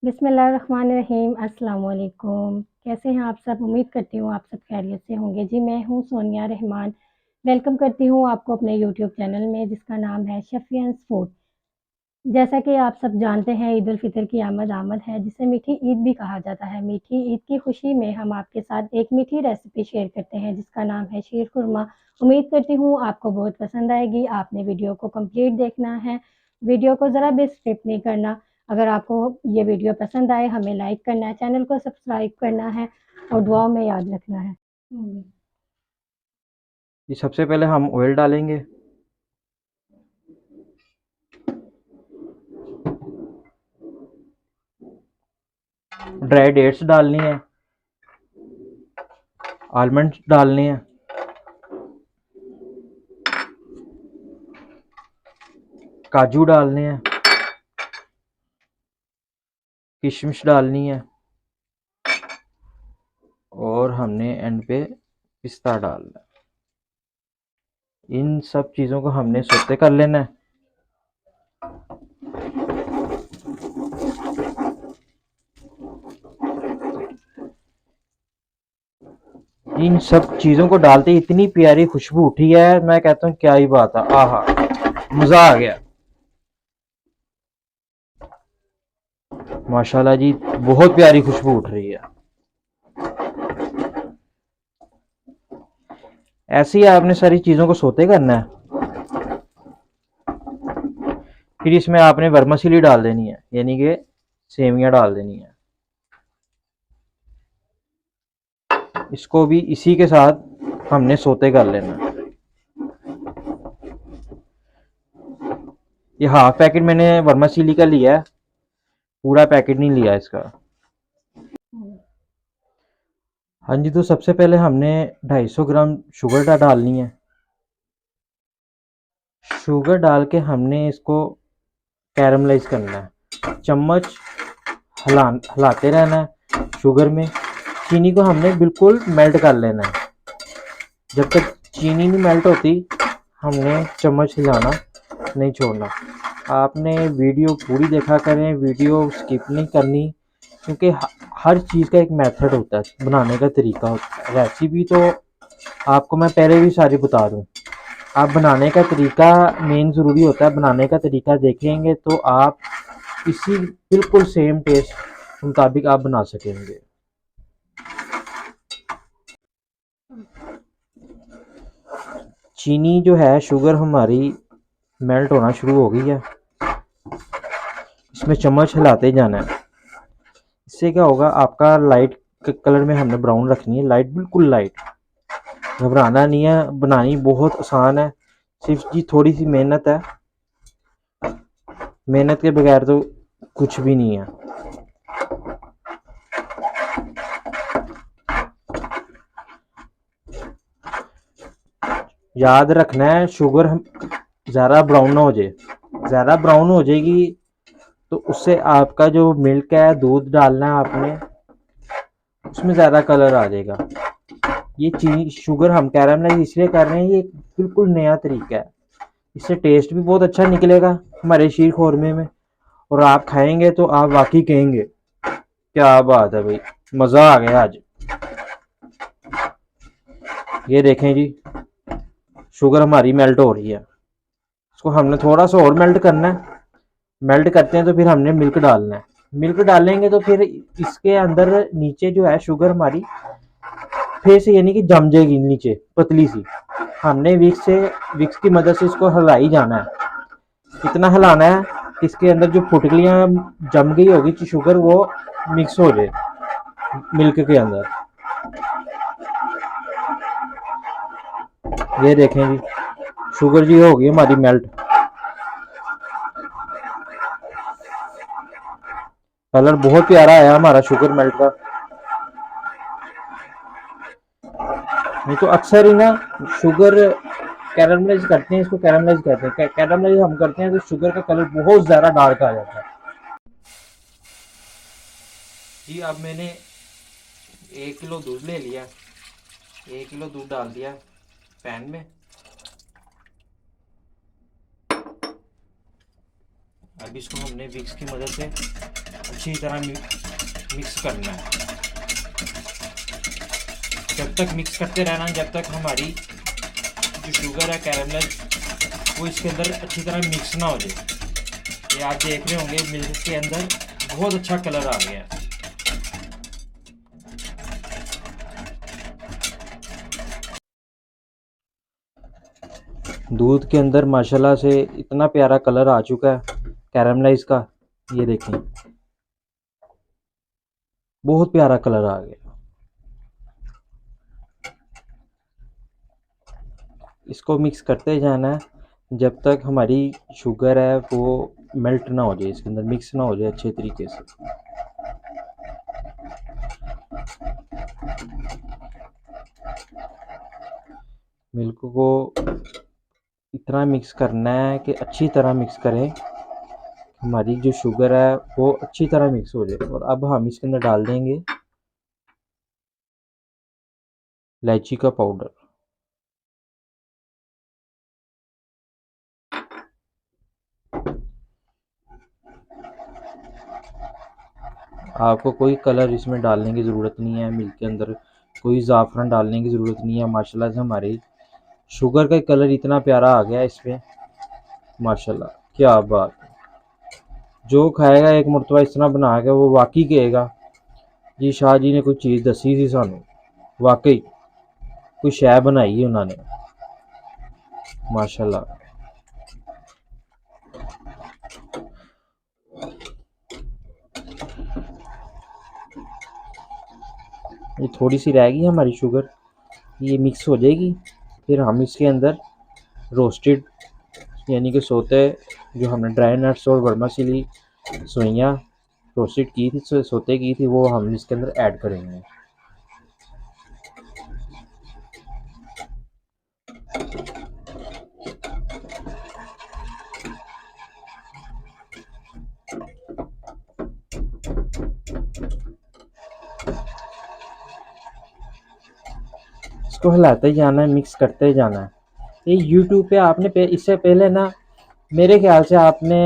बिस्मिल्लाहिर्रहमानिर्रहीम। अस्सलाम वालेकुम। कैसे हैं आप सब? उम्मीद करती हूँ आप सब खैरियत से होंगे। जी मैं हूँ सोनिया रहमान। वेलकम करती हूँ आपको अपने यूट्यूब चैनल में जिसका नाम है शफ़ियंस फूड। जैसा कि आप सब जानते हैं ईद उल फ़ितर की आमद है जिसे मीठी ईद भी कहा जाता है। मीठी ईद की खुशी में हम आपके साथ एक मीठी रेसिपी शेयर करते हैं जिसका नाम है शीर खुरमा। उम्मीद करती हूँ आपको बहुत पसंद आएगी। आपने वीडियो को कंप्लीट देखना है, वीडियो को ज़रा भी स्किप नहीं करना। अगर आपको ये वीडियो पसंद आए हमें लाइक करना है, चैनल को सब्सक्राइब करना है और दुआओं में याद रखना है। ये सबसे पहले हम ऑयल डालेंगे। ड्राई डेट्स डालनी है, आलमंड डालने हैं, काजू डालने हैं, किशमिश डालनी है और हमने एंड पे पिस्ता डालना है। इन सब चीज़ों को हमने सौते कर लेना है। इन सब चीज़ों को डालते ही इतनी प्यारी खुशबू उठी है, मैं कहता हूँ क्या ही बात है। आहा, मज़ा आ गया। माशाल्लाह जी, बहुत प्यारी खुशबू उठ रही है। ऐसे ही आपने सारी चीज़ों को सौते करना है। फिर इसमें आपने वर्मासीली डाल देनी है, यानी कि सेवियां डाल देनी है। इसको भी इसी के साथ हमने सौते कर लेना है। ये हाफ पैकेट मैंने वर्मासीली का लिया है, पूरा पैकेट नहीं लिया इसका। हाँ जी, तो सबसे पहले हमने 250 ग्राम शुगर डालनी है। शुगर डाल के हमने इसको कैरमलाइज करना है। चम्मच हिलाते रहना है शुगर में। चीनी को हमने बिल्कुल मेल्ट कर लेना है। जब तक चीनी नहीं मेल्ट होती हमने चम्मच हिलाना नहीं छोड़ना। आपने वीडियो पूरी देखा करें, वीडियो स्किप नहीं करनी, क्योंकि हर चीज़ का एक मेथड होता है, बनाने का तरीका होता है। रेसिपी तो आपको मैं पहले भी सारी बता दूं, आप बनाने का तरीका मेन ज़रूरी होता है। बनाने का तरीका देखेंगे तो आप इसी बिल्कुल सेम टेस्ट मुताबिक आप बना सकेंगे। चीनी जो है, शुगर हमारी मेल्ट होना शुरू हो गई है। इसमें चम्मच हिलाते जाना है। इससे क्या होगा, आपका लाइट कलर में हमने ब्राउन रखनी है, लाइट बिल्कुल लाइट। घबराना नहीं है, बनानी बहुत आसान है, सिर्फ जी थोड़ी सी मेहनत है। मेहनत के बगैर तो कुछ भी नहीं है। याद रखना है शुगर ज़्यादा ब्राउन ना हो जाए। ज़्यादा ब्राउन हो जाएगी तो उससे आपका जो मिल्क है, दूध डालना है आपने, उसमें ज़्यादा कलर आ जाएगा। ये चीनी शुगर हम कैरामलाइज इसलिए कर रहे हैं, ये बिल्कुल नया तरीका है। इससे टेस्ट भी बहुत अच्छा निकलेगा हमारे शीर खोरमे में, और आप खाएंगे तो आप वाकई कहेंगे क्या बात है भाई, मज़ा आ गया आज। ये देखें जी, शुगर हमारी मेल्ट हो रही है। इसको हमने थोड़ा सा और मेल्ट करना है। मेल्ट करते हैं तो फिर हमने मिल्क डालना है। मिल्क डालेंगे तो फिर इसके अंदर नीचे जो है शुगर हमारी फिर से यानी कि जम जाएगी नीचे पतली सी। हमने विक्स की मदद से इसको हिलाई जाना है। इतना हिलाना है कि इसके अंदर जो फुटकलियां जम गई होगी शुगर, वो मिक्स हो जाए मिल्क के अंदर। ये देखें जी, शुगर जी होगी हमारी मेल्ट। कलर बहुत प्यारा आया हमारा शुगर मेल्ट का। नहीं तो अक्सर ही ना शुगर कैरमलाइज करते हैं, इसको कैरमलाइज करते हैं, कैरमलाइज हम करते हैं तो शुगर का कलर बहुत ज़्यादा डार्क आ जाता है जी। अब मैंने 1 किलो दूध ले लिया, 1 किलो दूध डाल दिया पैन में। अब इसको हमने विक्स की मदद से अच्छी तरह मिक्स करना है। जब तक मिक्स करते रहना, जब तक हमारी जो शुगर है कैरमलाइज वो इसके अंदर अच्छी तरह मिक्स ना हो जाए। ये आप देख रहे होंगे मिल्क के अंदर बहुत अच्छा कलर आ गया है। दूध के अंदर माशाल्लाह से इतना प्यारा कलर आ चुका है कैरमलाइज का, ये देखें बहुत प्यारा कलर आ गया। इसको मिक्स करते जाना है जब तक हमारी शुगर है वो मेल्ट ना हो जाए, इसके अंदर मिक्स ना हो जाए अच्छे तरीके से। मिल्क को इतना मिक्स करना है कि अच्छी तरह मिक्स करें, हमारी जो शुगर है वो अच्छी तरह मिक्स हो जाए। और अब हम इसके अंदर डाल देंगे इलायची का पाउडर। आपको कोई कलर इसमें डालने की ज़रूरत नहीं है, मिल्क के अंदर कोई ज़ाफ़रान डालने की ज़रूरत नहीं है। माशाल्लाह से हमारी शुगर का कलर इतना प्यारा आ गया इस पे, माशाल्लाह क्या बात है। जो खाएगा एक मरतबा इस तरह बना के वो वाकई कहेगा जी शाह जी ने कोई चीज़ दसी थी सानू, वाकई कोई शै बनाई है उन्होंने, माशाल्लाह। ये थोड़ी सी रह गई हमारी शुगर, ये मिक्स हो जाएगी। फिर हम इसके अंदर रोस्टेड यानी कि सोते जो हमने ड्राई नट्स और वर्मासिली सोइयाँ रोस्टेड की थी, सोते की थी, वो हम इसके अंदर ऐड करेंगे। इसको हिलाते जाना है, मिक्स करते जाना है। ये यूट्यूब पे आपने इससे पहले ना मेरे ख्याल से आपने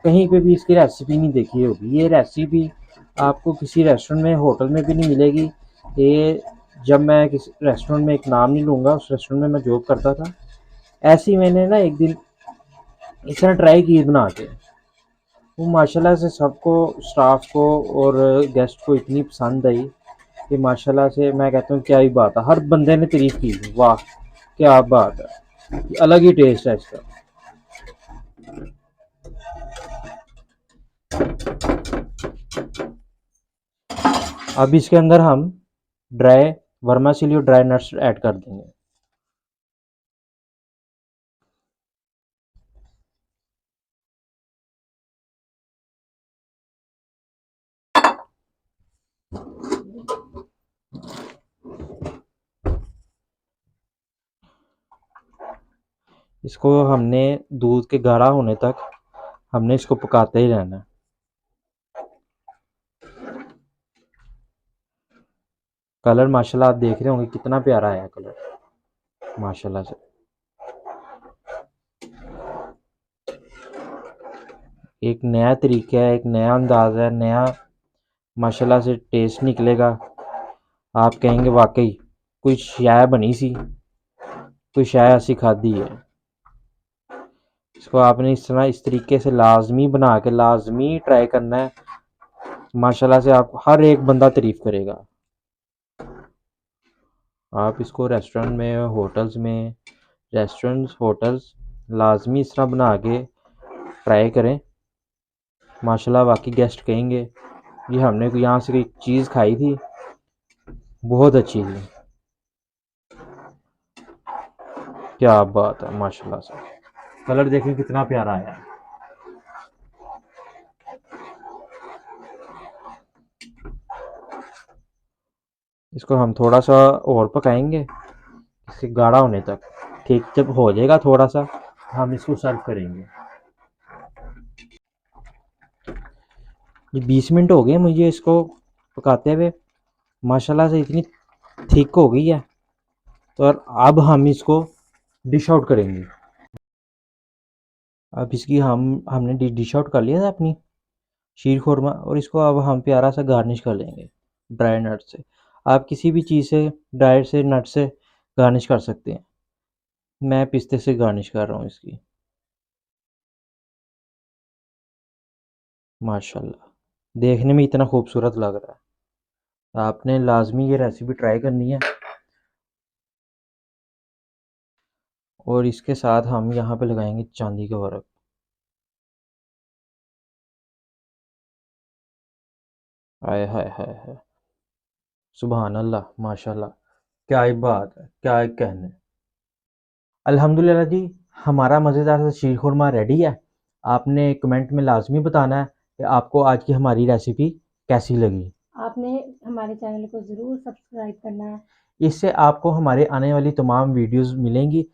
कहीं पे भी इसकी रेसिपी नहीं देखी होगी। ये रेसिपी आपको किसी रेस्टोरेंट में होटल में भी नहीं मिलेगी। ये जब मैं किसी रेस्टोरेंट में एक नाम नहीं लूँगा, उस रेस्टोरेंट में मैं जॉब करता था, ऐसे ही मैंने ना एक दिन इस तरह ट्राई की बना के, वो माशाल्लाह से सबको स्टाफ को और गेस्ट को इतनी पसंद आई कि माशाल्लाह से मैं कहता हूँ क्या ही बात है, हर बंदे ने तारीफ़ की, वाह क्या बात है, अलग ही टेस्ट है इसका। अब इसके अंदर हम ड्राई वर्मासिली और ड्राई नट्स ऐड कर देंगे। इसको हमने दूध के गाढ़ा होने तक हमने इसको पकाते ही रहना है। कलर माशाल्लाह आप देख रहे होंगे कितना प्यारा आया कलर माशाल्लाह से। एक नया तरीका है, एक नया अंदाज है, नया माशाल्लाह से टेस्ट निकलेगा। आप कहेंगे वाकई कोई शै बनी सी, कोई शै ऐसी खाधी है। इसको आपने इस तरह इस तरीके से लाजमी बना के लाजमी ट्राई करना है, माशाल्लाह से आप हर एक बंदा तारीफ करेगा। आप इसको रेस्टोरेंट में, होटल्स लाजमी इस तरह बना के ट्राई करें। माशाल्लाह वाकई गेस्ट कहेंगे ये हमने यहाँ से कोई चीज़ खाई थी, बहुत अच्छी थी, क्या बात है माशाल्लाह से। कलर देखें कितना प्यारा आया। इसको हम थोड़ा सा और पकाएंगे इसके गाढ़ा होने तक। ठीक जब हो जाएगा थोड़ा सा हम इसको सर्व करेंगे। ये 20 मिनट हो गए मुझे इसको पकाते हुए, माशाल्लाह से इतनी थिक हो गई है। तो अब हम इसको डिश आउट करेंगे। अब इसकी हमने डिश आउट कर लिया था अपनी। शीर खुरमा, और इसको अब हम प्यारा सा गार्निश कर लेंगे ड्राई नट से। आप किसी भी चीज़ से, ड्राई से, नट से गार्निश कर सकते हैं। मैं पिस्ते से गार्निश कर रहा हूँ इसकी। माशाल्लाह, देखने में इतना खूबसूरत लग रहा है। आपने लाजमी ये रेसिपी ट्राई करनी है। और इसके साथ हम यहाँ पे लगाएंगे चांदी का वर्क। आय हाय हाय हाय, सुबहान अल्लाह, माशाल्लाह, क्या ही बात है, क्या ही कहने। अल्हम्दुलिल्लाह जी, हमारा मज़ेदार सा शीर खुरमा रेडी है। आपने कमेंट में लाजमी बताना है कि आपको आज की हमारी रेसिपी कैसी लगी। आपने हमारे चैनल को ज़रूर सब्सक्राइब करना है। इससे आपको हमारे आने वाली तमाम वीडियोस मिलेंगी